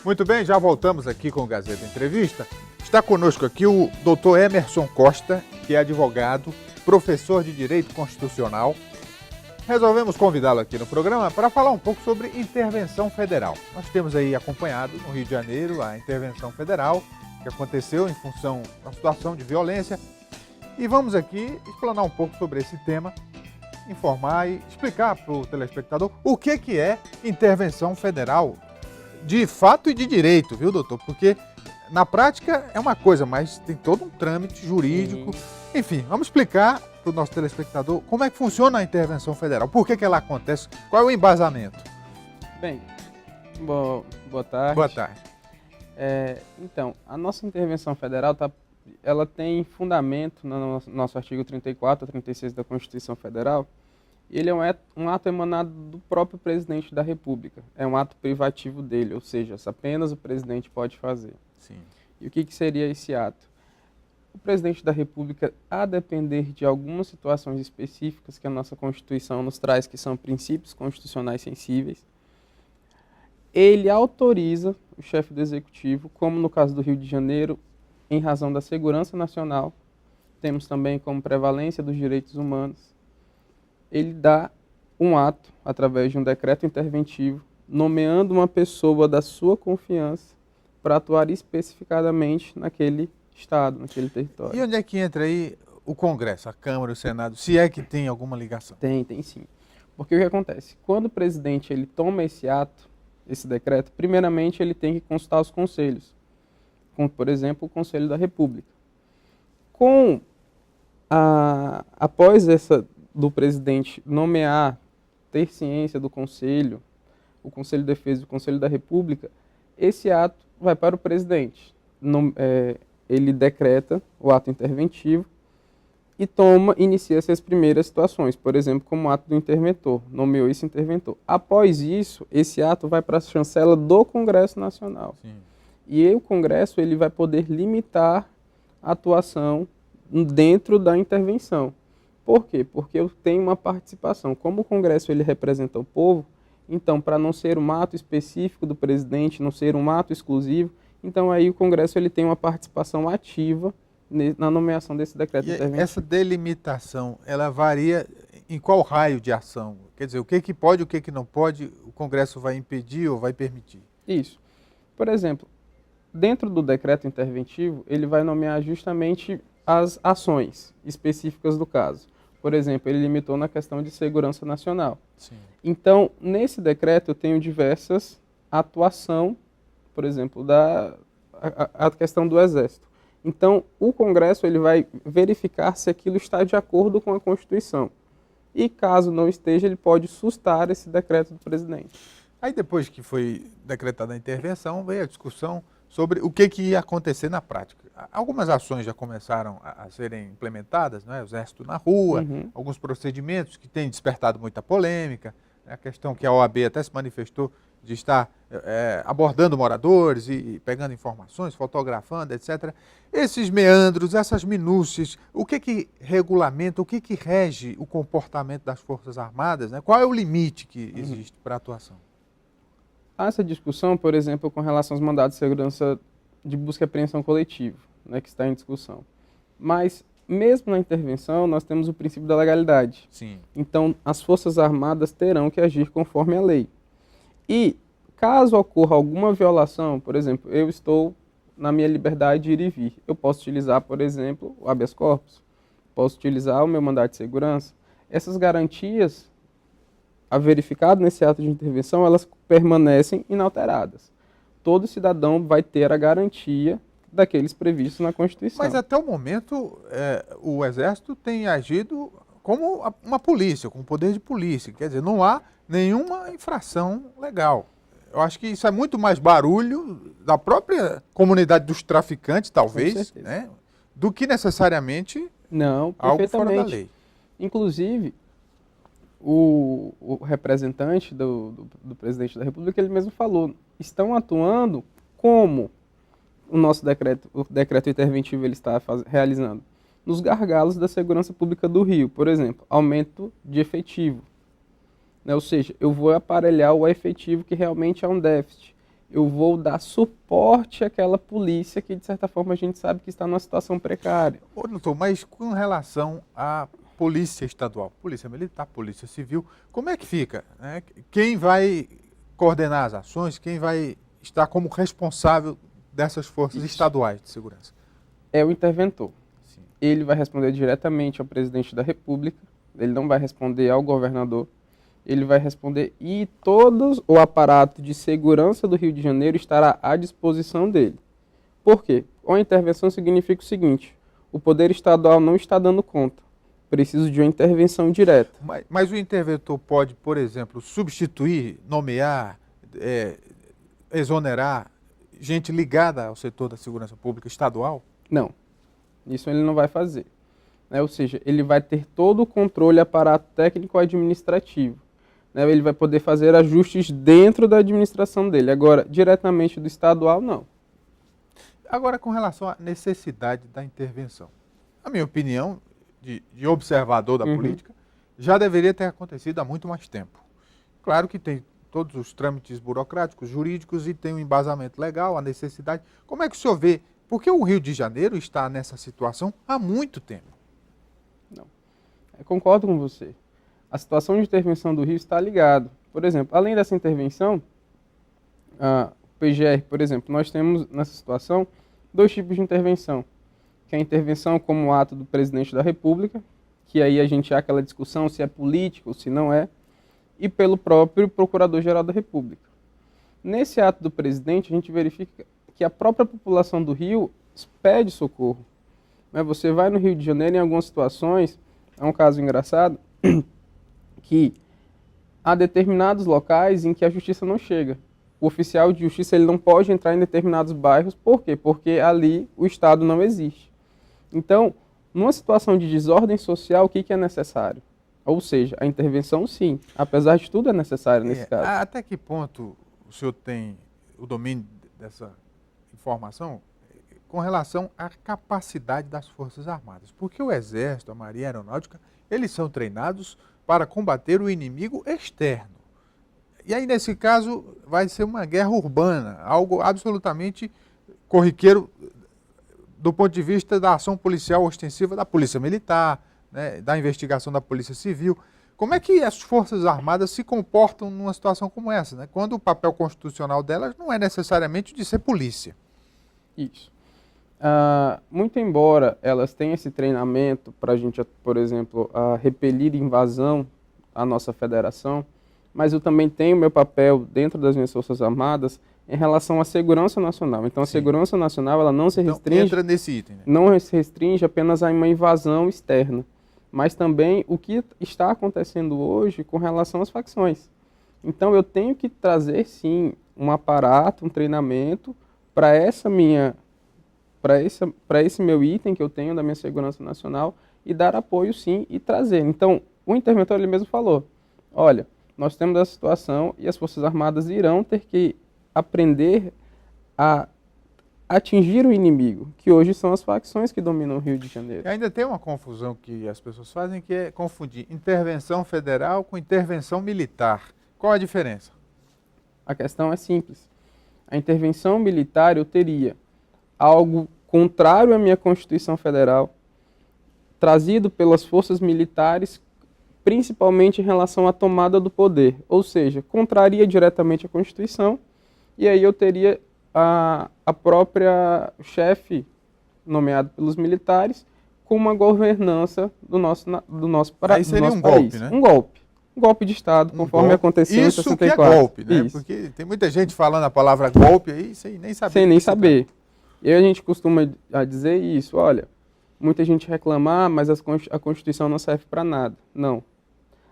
Muito bem, já voltamos aqui com o Gazeta Entrevista. Está conosco aqui o Dr. Emerson Costa, que é advogado, professor de Direito Constitucional. Resolvemos convidá-lo aqui no programa para falar um pouco sobre intervenção federal. Nós temos aí acompanhado no Rio de Janeiro a intervenção federal que aconteceu em função da situação de violência e vamos aqui explanar um pouco sobre esse tema, informar e explicar para o telespectador o que é intervenção federal de fato e de direito, viu, doutor? Porque na prática é uma coisa, mas tem todo um trâmite jurídico. Enfim, vamos explicar para o nosso telespectador como é que funciona a intervenção federal, por que ela acontece, qual é o embasamento. Bem, boa tarde. Boa tarde. Então, a nossa intervenção federal ela tem fundamento no nosso artigo 34 a 36 da Constituição Federal. Ele é um ato emanado do próprio presidente da República. É um ato privativo dele, ou seja, apenas o presidente pode fazer. Sim. E o que seria esse ato? O presidente da República, a depender de algumas situações específicas que a nossa Constituição nos traz, que são princípios constitucionais sensíveis, ele autoriza o chefe do Executivo, como no caso do Rio de Janeiro, em razão da segurança nacional, temos também como prevalência dos direitos humanos, ele dá um ato, através de um decreto interventivo, nomeando uma pessoa da sua confiança para atuar especificadamente naquele estado, naquele território. E onde é que entra aí o Congresso, a Câmara, o Senado, se é que tem alguma ligação? Tem sim. Porque o que acontece? Quando o presidente ele toma esse ato, esse decreto, primeiramente ele tem que consultar os conselhos, como, por exemplo, o Conselho da República. Após do presidente nomear, ter ciência do Conselho, o Conselho de Defesa e o Conselho da República, esse ato vai para o presidente. Ele decreta o ato interventivo e inicia essas primeiras situações, por exemplo, como o ato do interventor, nomeou esse interventor. Após isso, esse ato vai para a chancela do Congresso Nacional. Sim. E aí o Congresso ele vai poder limitar a atuação dentro da intervenção. Por quê? Porque eu tenho uma participação. Como o Congresso ele representa o povo, então, para não ser um ato específico do presidente, não ser um ato exclusivo, então aí o Congresso ele tem uma participação ativa na nomeação desse decreto interventivo. Essa delimitação, ela varia em qual raio de ação? Quer dizer, o que pode, o que não pode, o Congresso vai impedir ou vai permitir? Isso. Por exemplo, dentro do decreto interventivo, ele vai nomear justamente as ações específicas do caso. Por exemplo, ele limitou na questão de segurança nacional. Sim. Então, nesse decreto eu tenho diversas atuação, por exemplo, a questão do Exército. Então, o Congresso ele vai verificar se aquilo está de acordo com a Constituição. E caso não esteja, ele pode sustar esse decreto do presidente. Aí depois que foi decretada a intervenção, veio a discussão sobre o que ia acontecer na prática. Algumas ações já começaram a serem implementadas, né? O Exército na rua, alguns procedimentos que têm despertado muita polêmica, né? A questão que a OAB até se manifestou de estar abordando moradores e pegando informações, fotografando, etc. Esses meandros, essas minúcias, o que regulamenta, o que rege o comportamento das Forças Armadas, né? Qual é o limite que existe para a atuação? Há essa discussão, por exemplo, com relação aos mandados de segurança de busca e apreensão coletiva, né, que está em discussão. Mas, mesmo na intervenção, nós temos o princípio da legalidade. Sim. Então, as Forças Armadas terão que agir conforme a lei. E, caso ocorra alguma violação, por exemplo, eu estou na minha liberdade de ir e vir. Eu posso utilizar, por exemplo, o habeas corpus, posso utilizar o meu mandado de segurança. Essas garantias verificado nesse ato de intervenção, elas permanecem inalteradas. Todo cidadão vai ter a garantia daqueles previstos na Constituição. Mas até o momento, o Exército tem agido como uma polícia, com poder de polícia. Quer dizer, não há nenhuma infração legal. Eu acho que isso é muito mais barulho da própria comunidade dos traficantes, talvez, né, do que necessariamente algo fora da lei. Inclusive, o representante do presidente da República, ele mesmo falou, estão atuando como o nosso decreto interventivo ele está realizando, nos gargalos da segurança pública do Rio, por exemplo, aumento de efetivo, né? Ou seja, eu vou aparelhar o efetivo que realmente é um déficit. eu vou dar suporte àquela polícia que, de certa forma, a gente sabe que está numa situação precária. Ô, doutor, mas com relação à polícia estadual, polícia militar, polícia civil, como é que fica, né? Quem vai coordenar as ações, quem vai estar como responsável dessas forças estaduais de segurança? É o interventor. Sim. Ele vai responder diretamente ao presidente da República, ele não vai responder ao governador, ele vai responder e todo o aparato de segurança do Rio de Janeiro estará à disposição dele. Por quê? Uma intervenção significa o seguinte: o poder estadual não está dando conta, preciso de uma intervenção direta. Mas o interventor pode, por exemplo, substituir, nomear, exonerar gente ligada ao setor da segurança pública estadual? Não, isso ele não vai fazer. Ou seja, ele vai ter todo o controle aparato técnico-administrativo. Ele vai poder fazer ajustes dentro da administração dele. Agora, diretamente do estadual, não. Agora, com relação à necessidade da intervenção. A minha opinião, de observador da política, já deveria ter acontecido há muito mais tempo. Claro que tem todos os trâmites burocráticos, jurídicos e tem um embasamento legal, a necessidade. Como é que o senhor vê? Porque o Rio de Janeiro está nessa situação há muito tempo. Não. Eu concordo com você. A situação de intervenção do Rio está ligada. Por exemplo, além dessa intervenção, a PGR, por exemplo, nós temos nessa situação 2 tipos de intervenção. Que é a intervenção como ato do presidente da República, que aí a gente há aquela discussão se é político ou se não é, e pelo próprio Procurador-Geral da República. Nesse ato do presidente, a gente verifica que a própria população do Rio pede socorro. Você vai no Rio de Janeiro, em algumas situações, é um caso engraçado, que há determinados locais em que a justiça não chega. O oficial de justiça ele não pode entrar em determinados bairros. Por quê? Porque ali o Estado não existe. Então, numa situação de desordem social, o que é necessário? Ou seja, a intervenção sim, apesar de tudo é necessário nesse caso. Até que ponto o senhor tem o domínio dessa informação com relação à capacidade das Forças Armadas? Porque o Exército, a Marinha Aeronáutica, eles são treinados para combater o inimigo externo. E aí, nesse caso, vai ser uma guerra urbana, algo absolutamente corriqueiro do ponto de vista da ação policial ostensiva da Polícia Militar, né, da investigação da Polícia Civil. Como é que as Forças Armadas se comportam numa situação como essa, né, quando o papel constitucional delas não é necessariamente de ser polícia? Isso. Muito embora elas tenham esse treinamento para a gente, por exemplo, repelir invasão à nossa federação, mas eu também tenho meu papel dentro das minhas Forças Armadas em relação à segurança nacional. Então, a segurança nacional ela não se restringe, entra nesse item, né? Não se restringe apenas a uma invasão externa, mas também o que está acontecendo hoje com relação às facções. Então, eu tenho que trazer, sim, um aparato, um treinamento para esse meu item que eu tenho da minha segurança nacional e dar apoio, sim, e trazer. Então, o interventor ele mesmo falou, olha, nós temos essa situação e as Forças Armadas irão ter que aprender a atingir o inimigo, que hoje são as facções que dominam o Rio de Janeiro. E ainda tem uma confusão que as pessoas fazem, que é confundir intervenção federal com intervenção militar. Qual a diferença? A questão é simples. A intervenção militar eu teria algo contrário à minha Constituição Federal, trazido pelas forças militares, principalmente em relação à tomada do poder. Ou seja, contraria diretamente a Constituição, e aí eu teria a própria chefe nomeada pelos militares com uma governança do nosso país. Aí seria um golpe, né? Um golpe de Estado, conforme aconteceu em 64. Isso que é golpe, né? Isso. Porque tem muita gente falando a palavra golpe aí sem nem saber. Sem nem saber. E a gente costuma dizer isso, olha, muita gente reclama, mas a Constituição não serve para nada. Não.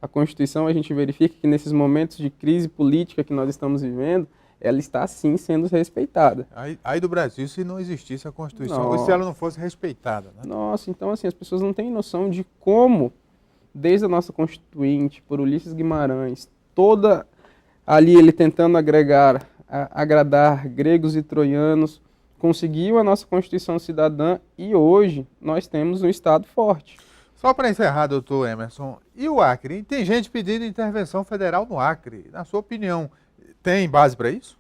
A Constituição, a gente verifica que nesses momentos de crise política que nós estamos vivendo, ela está sim sendo respeitada. Aí do Brasil, se não existisse a Constituição, ou se ela não fosse respeitada, né? Nossa, então assim, as pessoas não têm noção de como, desde a nossa Constituinte, por Ulisses Guimarães, toda ali ele tentando agradar gregos e troianos, conseguiu a nossa Constituição cidadã e hoje nós temos um Estado forte. Só para encerrar, doutor Emerson, e o Acre? Tem gente pedindo intervenção federal no Acre. Na sua opinião, tem base para isso?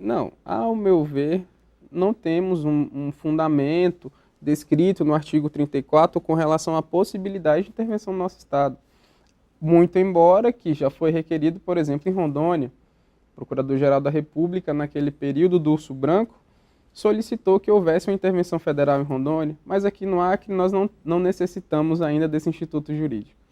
Não, ao meu ver, não temos um fundamento descrito no artigo 34 com relação à possibilidade de intervenção no nosso Estado. Muito embora que já foi requerido, por exemplo, em Rondônia, o Procurador-Geral da República, naquele período do Urso Branco, solicitou que houvesse uma intervenção federal em Rondônia, mas aqui no Acre nós não necessitamos ainda desse instituto jurídico.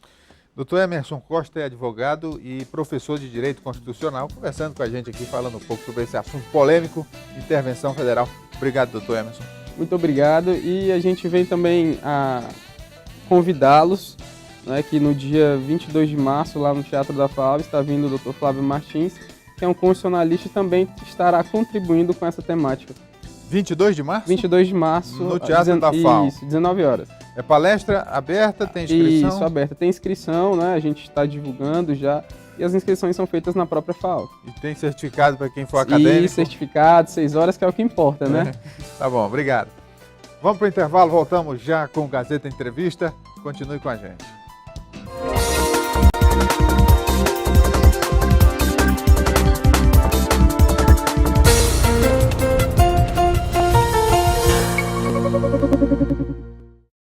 Doutor Emerson Costa é advogado e professor de Direito Constitucional, conversando com a gente aqui, falando um pouco sobre esse assunto polêmico, intervenção federal. Obrigado, doutor Emerson. Muito obrigado, e a gente vem também a convidá-los, né, que no dia 22 de março, lá no Teatro da FAO, está vindo o doutor Flávio Martins, que é um constitucionalista e também estará contribuindo com essa temática. 22 de março? 22 de março. No Teatro da FAO. Isso, 19 horas. É palestra aberta, tem inscrição? Isso, aberta. Tem inscrição, né? A gente está divulgando já. E as inscrições são feitas na própria FAO. E tem certificado para quem for acadêmico? E certificado, 6 horas, que é o que importa, né? Tá bom, obrigado. Vamos para o intervalo, voltamos já com o Gazeta Entrevista. Continue com a gente.